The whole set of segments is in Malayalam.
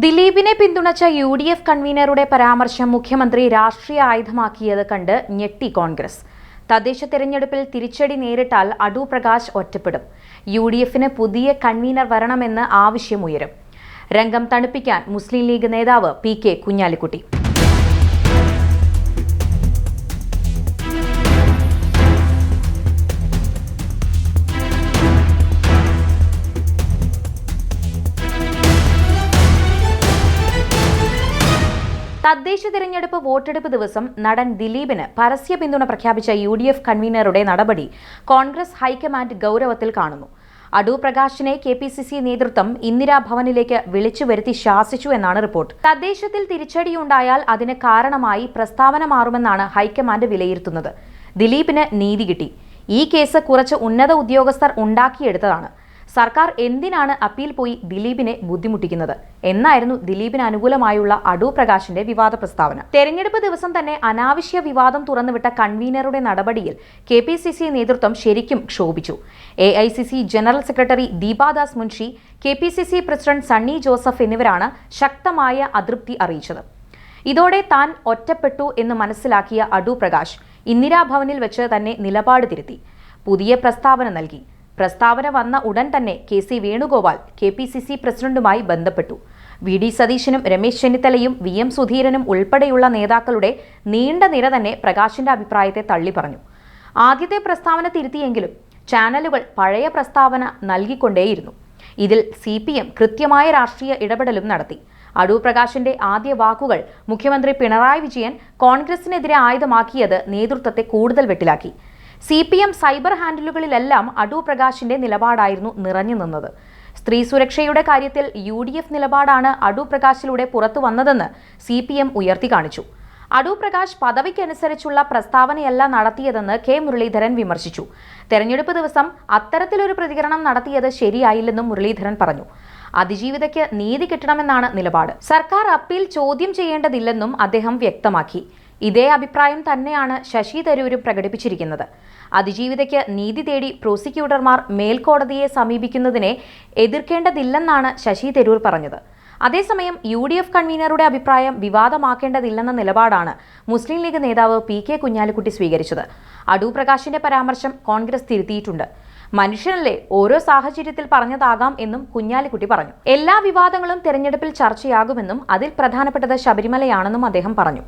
ദിലീപിനെ പിന്തുണച്ച UDF കൺവീനറുടെ പരാമർശം മുഖ്യമന്ത്രി രാഷ്ട്രീയ ആയുധമാക്കിയത് കണ്ട് ഞെട്ടി കോൺഗ്രസ്. തദ്ദേശ തെരഞ്ഞെടുപ്പിൽ തിരിച്ചടി നേരിട്ടാൽ അടൂർ പ്രകാശ് ഒറ്റപ്പെടും. UDFന് പുതിയ കൺവീനർ വരണമെന്ന് ആവശ്യമുയരും. രംഗം തണുപ്പിക്കാൻ മുസ്ലിം ലീഗ് നേതാവ് PK കുഞ്ഞാലിക്കുട്ടി. തദ്ദേശ തിരഞ്ഞെടുപ്പ് വോട്ടെടുപ്പ് ദിവസം നടൻ ദിലീപിന് പരസ്യ പിന്തുണ പ്രഖ്യാപിച്ച UDF കൺവീനറുടെ നടപടി കോൺഗ്രസ് ഹൈക്കമാൻഡ് ഗൗരവത്തിൽ കാണുന്നു. അടൂർ പ്രകാശിനെ KPCC നേതൃത്വം ഇന്ദിരാഭവനിലേക്ക് വിളിച്ചു വരുത്തി ശാസിച്ചു എന്നാണ് റിപ്പോർട്ട്. തദ്ദേശത്തിൽ തിരിച്ചടിയുണ്ടായാൽ അതിന് കാരണമായി പ്രസ്താവന മാറുമെന്നാണ് ഹൈക്കമാൻഡ് വിലയിരുത്തുന്നത്. ദിലീപിന് നീതി കിട്ടി. ഈ കേസ് കുറച്ച് ഉന്നത ഉദ്യോഗസ്ഥർ ഉണ്ടാക്കിയെടുത്തതാണ്. സർക്കാർ എന്തിനാണ് അപ്പീൽ പോയി ദിലീപിനെ ബുദ്ധിമുട്ടിക്കുന്നത് എന്നായിരുന്നു ദിലീപിന് അനുകൂലമായുള്ള അടൂർ പ്രകാശിന്റെ വിവാദ പ്രസ്താവന. തെരഞ്ഞെടുപ്പ് ദിവസം തന്നെ അനാവശ്യ വിവാദം തുറന്നുവിട്ട കൺവീനറുടെ നടപടിയിൽ KPCC നേതൃത്വം ശരിക്കും ക്ഷോഭിച്ചു. AICC general secretary Deepa Das Munshi, KPCC president Sunny Joseph എന്നിവരാണ് ശക്തമായ അതൃപ്തി അറിയിച്ചത്. ഇതോടെ താൻ ഒറ്റപ്പെട്ടു എന്ന് മനസ്സിലാക്കിയ അടൂർ പ്രകാശ് ഇന്ദിരാഭവനിൽ വെച്ച് തന്നെ നിലപാട് തിരുത്തി പുതിയ പ്രസ്താവന നൽകി. പ്രസ്താവന വന്ന ഉടൻ തന്നെ KC വേണുഗോപാൽ KPCC പ്രസിഡന്റുമായി ബന്ധപ്പെട്ടു. VD സതീശനും രമേശ് ചെന്നിത്തലയും VM സുധീരനും ഉൾപ്പെടെയുള്ള നേതാക്കളുടെ നീണ്ട നിര തന്നെ പ്രകാശിന്റെ അഭിപ്രായത്തെ തള്ളിപ്പറഞ്ഞു. ആദ്യത്തെ പ്രസ്താവന തിരുത്തിയെങ്കിലും ചാനലുകൾ പഴയ പ്രസ്താവന നൽകിക്കൊണ്ടേയിരുന്നു. ഇതിൽ CPM കൃത്യമായ രാഷ്ട്രീയ ഇടപെടലും നടത്തി. അടൂർ പ്രകാശിന്റെ ആദ്യ വാക്കുകൾ മുഖ്യമന്ത്രി പിണറായി വിജയൻ കോൺഗ്രസിനെതിരെ ആയുധമാക്കിയത് നേതൃത്വത്തെ കൂടുതൽ വെട്ടിലാക്കി. CPM സൈബർ ഹാൻഡിലുകളിലെല്ലാം അടൂർ പ്രകാശിന്റെ നിലപാടായിരുന്നു നിറഞ്ഞു നിന്നത്. സ്ത്രീ സുരക്ഷയുടെ കാര്യത്തിൽ UDF നിലപാടാണ് അടൂർ പ്രകാശിലൂടെ പുറത്തു വന്നതെന്ന് CPM ഉയർത്തി കാണിച്ചു. അടൂർ പ്രകാശ് പദവിക്കനുസരിച്ചുള്ള പ്രസ്താവനയല്ല നടത്തിയതെന്ന് K മുരളീധരൻ വിമർശിച്ചു. തെരഞ്ഞെടുപ്പ് ദിവസം അത്തരത്തിലൊരു പ്രതികരണം നടത്തിയത് ശരിയായില്ലെന്നും മുരളീധരൻ പറഞ്ഞു. അതിജീവിതയ്ക്ക് നീതി കിട്ടണമെന്നാണ് നിലപാട്. സർക്കാർ അപ്പീൽ ചോദ്യം ചെയ്യേണ്ടതില്ലെന്നും അദ്ദേഹം വ്യക്തമാക്കി. ഇതേ അഭിപ്രായം തന്നെയാണ് ശശി തരൂരും പ്രകടിപ്പിച്ചിരിക്കുന്നത്. അതിജീവിതയ്ക്ക് നീതി തേടി പ്രോസിക്യൂട്ടർമാർ മേൽക്കോടതിയെ സമീപിക്കുന്നതിനെ എതിർക്കേണ്ടതില്ലെന്നാണ് ശശി തരൂർ പറഞ്ഞത്. അതേസമയം UDF കൺവീനറുടെ അഭിപ്രായം വിവാദമാക്കേണ്ടതില്ലെന്ന നിലപാടാണ് മുസ്ലിം ലീഗ് നേതാവ് PK കുഞ്ഞാലിക്കുട്ടി സ്വീകരിച്ചത്. അടൂർ പ്രകാശിന്റെ പരാമർശം കോൺഗ്രസ് തിരുത്തിയിട്ടുണ്ട്. മനുഷ്യനല്ലേ, ഓരോ സാഹചര്യത്തിൽ പറഞ്ഞതാകാം എന്നും കുഞ്ഞാലിക്കുട്ടി പറഞ്ഞു. എല്ലാ വിവാദങ്ങളും തെരഞ്ഞെടുപ്പിൽ ചർച്ചയാകുമെന്നും അതിൽ പ്രധാനപ്പെട്ടത് ശബരിമലയാണെന്നും അദ്ദേഹം പറഞ്ഞു.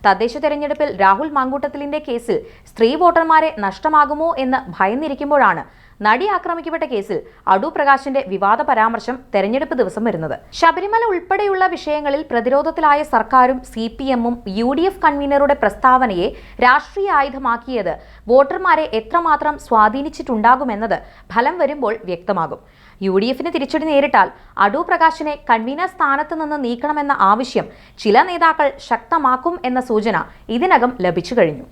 തദ്ദേശ തെരഞ്ഞെടുപ്പിൽ രാഹുൽ മാങ്കൂട്ടത്തിലിന്റെ കേസിൽ സ്ത്രീ വോട്ടർമാരെ നഷ്ടമാകുമോ എന്ന് ഭയന്നിരിക്കുമ്പോഴാണ് നടി ആക്രമിക്കപ്പെട്ട കേസിൽ അടൂർ പ്രകാശിന്റെ വിവാദ പരാമർശം തെരഞ്ഞെടുപ്പ് ദിവസം വരുന്നത്. ശബരിമല ഉൾപ്പെടെയുള്ള വിഷയങ്ങളിൽ പ്രതിരോധത്തിലായ സർക്കാരും CPMഉം UDF കൺവീനറുടെ പ്രസ്താവനയെ രാഷ്ട്രീയ ആയുധമാക്കിയത് വോട്ടർമാരെ എത്രമാത്രം സ്വാധീനിച്ചിട്ടുണ്ടാകുമെന്നത് ഫലം വരുമ്പോൾ വ്യക്തമാകും. UDFന് തിരിച്ചടി നേരിട്ടാൽ അടൂർ പ്രകാശിനെ കൺവീനർ സ്ഥാനത്ത് നിന്ന് നീക്കണമെന്ന ആവശ്യം ചില നേതാക്കൾ ശക്തമാക്കും എന്ന സൂചന ഇതിനകം ലഭിച്ചു കഴിഞ്ഞു.